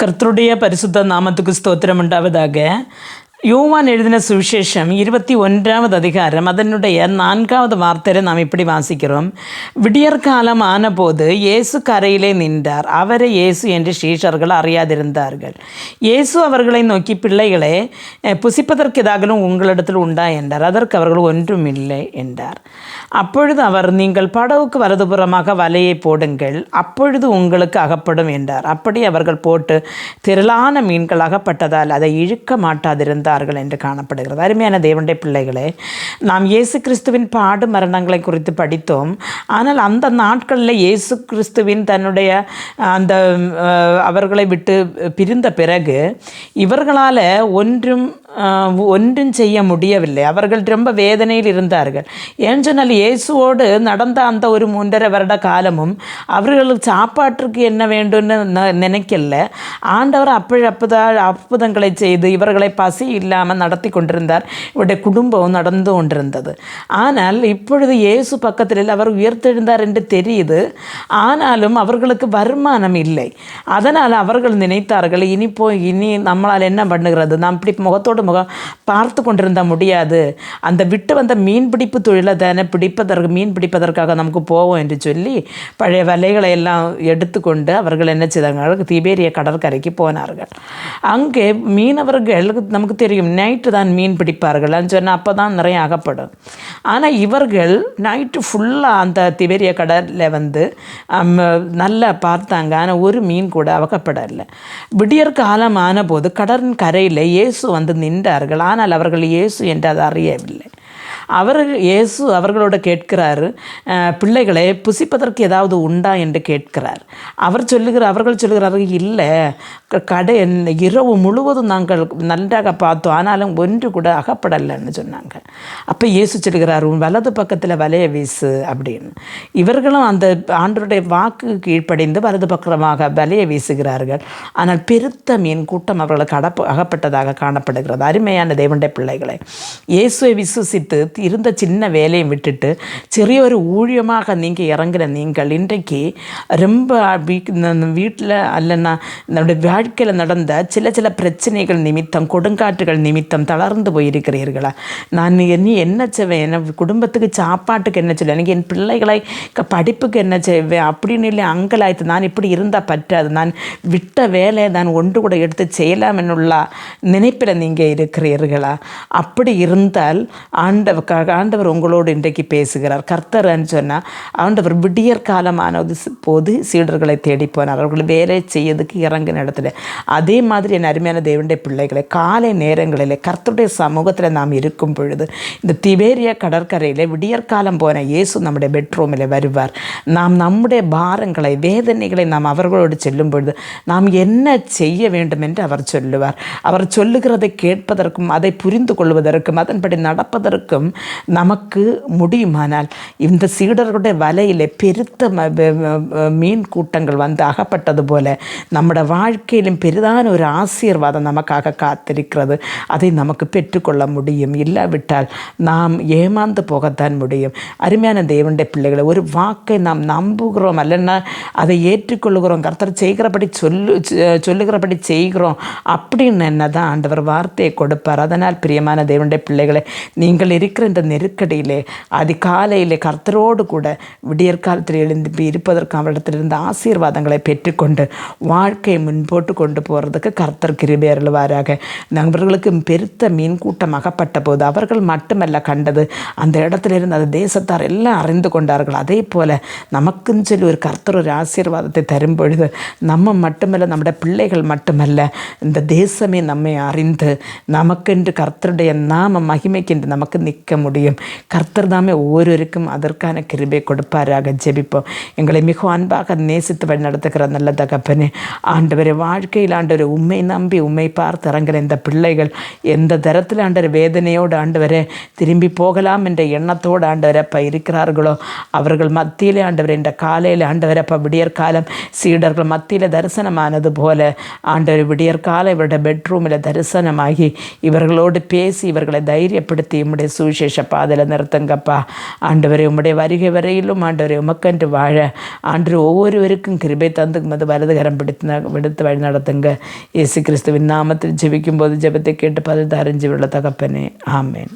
கர்த்தருடைய பரிசுத்த நாமத்துக்கு ஸ்தோத்திரம் உண்டாவதாக. யோவான் எழுதின சுவிசேஷம் 21வது அதிகாரம் அதனுடைய 4வது வார்த்தையை நாம் இப்படி வாசிக்கிறோம். விடியற்காலம் ஆனபோது இயேசு கரையிலே நின்றார். அவரை இயேசு என்று சீஷர்கள் அறியாதிருந்தார்கள். இயேசு அவர்களை நோக்கி, பிள்ளைகளே, புசிப்பதற்கு ஏதாகலும் உங்களிடத்தில் உண்டா என்றார். அதற்கு அவர்கள் ஒன்றும் இல்லை என்றார். அப்பொழுது அவர், நீங்கள் படவுக்கு வலதுபுறமாக வலையை போடுங்கள், அப்பொழுது உங்களுக்கு அகப்படும் என்றார். அப்படி அவர்கள் போட்டு திரளான மீன்கள் அகப்பட்டதால் அதை இழுக்க மாட்டாதிருந்தார் என்று காணப்படுகிறது. அருமையான தேவனுடைய பிள்ளைகளே, நாம் இயேசு கிறிஸ்துவின் பாடு மரணங்களை குறித்து படித்தோம். ஆனால் அந்த நாட்களில் இயேசு கிறிஸ்துவின் தன்னுடைய அந்த அவர்களை விட்டு பிரிந்த பிறகு இவர்களால் ஒன்றும் செய்ய முடியவில்லை. அவர்கள் ரொம்ப வேதனையில் இருந்தார்கள். ஏன்னு சொன்னால், இயேசுவோடு நடந்த அந்த ஒரு 3.5 வருட காலமும் அவர்களுக்கு சாப்பாட்டுக்கு என்ன வேண்டும்னு நினைக்கல. ஆண்டவர் அற்புதங்களை செய்து இவர்களை பசி இல்லாமல் நடத்தி கொண்டிருந்தார். இவருடைய குடும்பம் நடந்து கொண்டிருந்தது. ஆனால் இப்பொழுது இயேசு பக்கத்தில் அவர் உயர்த்தெழுந்தார் என்று தெரியுது. ஆனாலும் அவர்களுக்கு வருமானம் இல்லை. அதனால் அவர்கள் நினைத்தார்கள், இனி நம்மளால் என்ன பண்ணுகிறது, நாம் இப்படி முகத்தோடு முகம் பார்த்து கொண்டிருந்த முடியாது, அந்த விட்டு வந்த மீன்பிடிப்பு தொழிலை தானே மீன் பிடிப்பதற்காக நமக்கு போவோம் என்று சொல்லி பழைய வலைகளை எல்லாம் எடுத்துக்கொண்டு அவர்கள் என்ன செய்தார்கள், திபேரிய கடற்கரைக்கு போனார்கள். அங்கே மீனவர்கள், நமக்கு தெரியும், நைட்டு தான் மீன் பிடிப்பார்கள் சொன்னால் அப்போ தான் நிறைய அகப்படும். ஆனால் இவர்கள் நைட்டு ஃபுல்லாக அந்த திபேரிய கடலில் நல்லா பார்த்தாங்க. ஆனால் ஒரு மீன் கூட அகப்படலை. விடியற் காலம் ஆனபோது கடலின் கரையில் இயேசு நின்றார்கள். ஆனால் அவர்கள் இயேசு என்று அதை அறியவில்லை. இயேசு அவர்களோட கேட்கிறார், பிள்ளைகளை, புசிப்பதற்கு ஏதாவது உண்டா என்று கேட்கிறார். அவர்கள் சொல்லுகிறார்கள், இல்லை, இரவு முழுவதும் நாங்கள் நன்றாக பார்த்தோம், ஆனாலும் ஒன்று கூட அகப்படலைன்னு சொன்னாங்க. அப்போ இயேசு சொல்லுகிறார், வலது பக்கத்தில் வலைய வீசு அப்படின்னு. இவர்களும் அந்த ஆண்டவருடைய வாக்கு கீழ்ப்படிந்து வலது பக்கமாக வலைய வீசுகிறார்கள். ஆனால் பெருத்த மீன் கூட்டம் அவர்களுக்கு அகப்பட்டதாக காணப்படுகிறது. அருமையான தேவனுடைய பிள்ளைகளை, இயேசுவை விசுவசித்து இருந்த சின்ன வேலையை விட்டுட்டு சிறிய ஒரு ஊழியமாக நீங்கள் இறங்குற நீங்கள் இன்றைக்கு ரொம்ப வீட்டில் அல்லனா நம்முடைய வாழ்க்கையில் நடந்த சில பிரச்சனைகள் நிமித்தம், கொடுங்காற்றுகள் நிமித்தம் தளர்ந்து போயிருக்கிறீர்களா? நான் நீ என்ன செய்வேன், என்ன குடும்பத்துக்கு சாப்பாட்டுக்கு என்ன சொல்லுவேன், எனக்கு என் பிள்ளைகளை படிப்புக்கு என்ன செய்வேன் அப்படின்னு இல்லை அங்கலாய்த்து, நான் இப்படி இருந்தால் பற்றாது, நான் விட்ட வேலையை நான் ஒன்று கூட எடுத்து செய்யலாம் என்னுள்ள நினைப்பில் நீங்கள் இருக்கிறீர்களா? அப்படி இருந்தால் ஆண்டவர் உங்களோடு இன்றைக்கு பேசுகிறார். கர்த்தர்ன்னு சொன்னால், ஆண்டவர் விடியற் காலமானது போது சீடர்களை தேடி போனார், அவர்கள் வேலை செய்யறதுக்கு இறங்கின இடத்துல. அதே மாதிரி என் அருமையான தேவனுடைய பிள்ளைகளை, காலை நேரங்களில் கர்த்தருடைய சமூகத்தில் நாம் இருக்கும் பொழுது இந்த திபேரிய கடற்கரையில் விடியற்காலம் போன இயேசு நம்முடைய பெட்ரூமில் வருவார். நாம் நம்முடைய பாரங்களை, வேதனைகளை நாம் அவர்களோடு செல்லும் பொழுது நாம் என்ன செய்ய வேண்டும் என்று அவர் சொல்லுவார். அவர் சொல்லுகிறதை கேட்பதற்கும் அதை புரிந்து கொள்வதற்கும் அதன்படி நடப்பதற்கும் நமக்கு முடியுமானால், இந்த சீடர்களுடைய வலையில் பெருத்த மீன் கூட்டங்கள் அகப்பட்டது போல நம்முடைய வாழ்க்கையிலும் பெரிதான ஒரு ஆசீர்வாதம் நமக்காக காத்திருக்கிறது. அதை நமக்கு பெற்றுக்கொள்ள முடியும். இல்லாவிட்டால் நாம் ஏமாந்து போகத்தான் முடியும். அருமையான தேவனுடைய பிள்ளைகளை, ஒரு வாக்கை நாம் நம்புகிறோம் அல்லன்னா அதை ஏற்றுக்கொள்கிறோம், கர்த்தர் செய்கிறபடி சொல்லுகிறபடி செய்கிறோம் அப்படின்னு என்னதான் ஆண்டவர் வார்த்தையை கொடுப்பார். அதனால் பிரியமான தேவனுடைய பிள்ளைகளை, நீங்கள் இருக்கிற இந்த நெருக்கடியிலே அதிகாலையிலே கர்த்தரோடு கூட விடியற்காலத்தில் எழுந்து இருப்பதற்கு அவரிடத்திலிருந்து ஆசீர்வாதங்களை பெற்றுக்கொண்டு வாழ்க்கையை முன்போட்டு கொண்டு போகிறதுக்கு கர்த்தர் கிருபை அருள்வாராக. நண்பர்களுக்கு பெருத்த மீன் கூட்டம் அகப்பட்ட போது அவர்கள் மட்டுமல்ல கண்டது, அந்த இடத்திலிருந்து அந்த தேசத்தார் எல்லாம் அறிந்து கொண்டார்கள். அதே போல் நமக்குன்னு சொல்லி ஒரு கர்த்தர் ஒரு ஆசீர்வாதத்தை தரும் பொழுது நம்ம மட்டுமல்ல, நம்முடைய பிள்ளைகள் மட்டுமல்ல, இந்த தேசமே நம்மை அறிந்து நமக்கென்று கர்த்தருடைய நாம மகிமைக்கென்று நமக்கு நிற்க முடியும். கர்த்தர் தாமே ஒவ்வொருவருக்கும் அதற்கான கிருபை கொடுப்பாராக. ஜெபிப்போம். எங்களை மிக அன்பாக நேசித்து வழி நடத்துகிற நல்ல தகப்பனே, ஆண்டவரை வாழ்க்கையில் ஆண்டவரை உண்மை நம்பி உண்மை பார்த்து இறங்குற இந்த பிள்ளைகள் எந்த தரத்தில் ஆண்டவர் வேதனையோடு ஆண்டவரை திரும்பி போகலாம் என்ற எண்ணத்தோடு ஆண்டவரப்பா இருக்கிறார்களோ அவர்கள் மத்தியிலே ஆண்டவர் இந்த காலையில் ஆண்டவரப்பா விடியற்காலம் சீடர்கள் மத்தியில் தரிசனமானது போல ஆண்டவர் விடியற்காலம் இவருடைய பெட்ரூமில் தரிசனமாகி இவர்களோடு பேசி இவர்களை தைரியப்படுத்தி நம்முடைய சுவிசேஷ பாதையில் நிறுத்துங்கப்பா. ஆண்டவரே, உம்முடைய வருகை வரையிலும் ஆண்டவரே உமக்கன்று வாழ ஆண்டவர் ஒவ்வொருவருக்கும் கிருபை தந்து மது வலதுகரம் விடுத்து வழி நடத்துங்க. இயேசு கிறிஸ்துவின் நாமத்தில் ஜெபிக்கும் போது ஜெபத்தை கேட்டு பதில் அறிஞ்சு உள்ள தகப்பனே, ஆமேன்.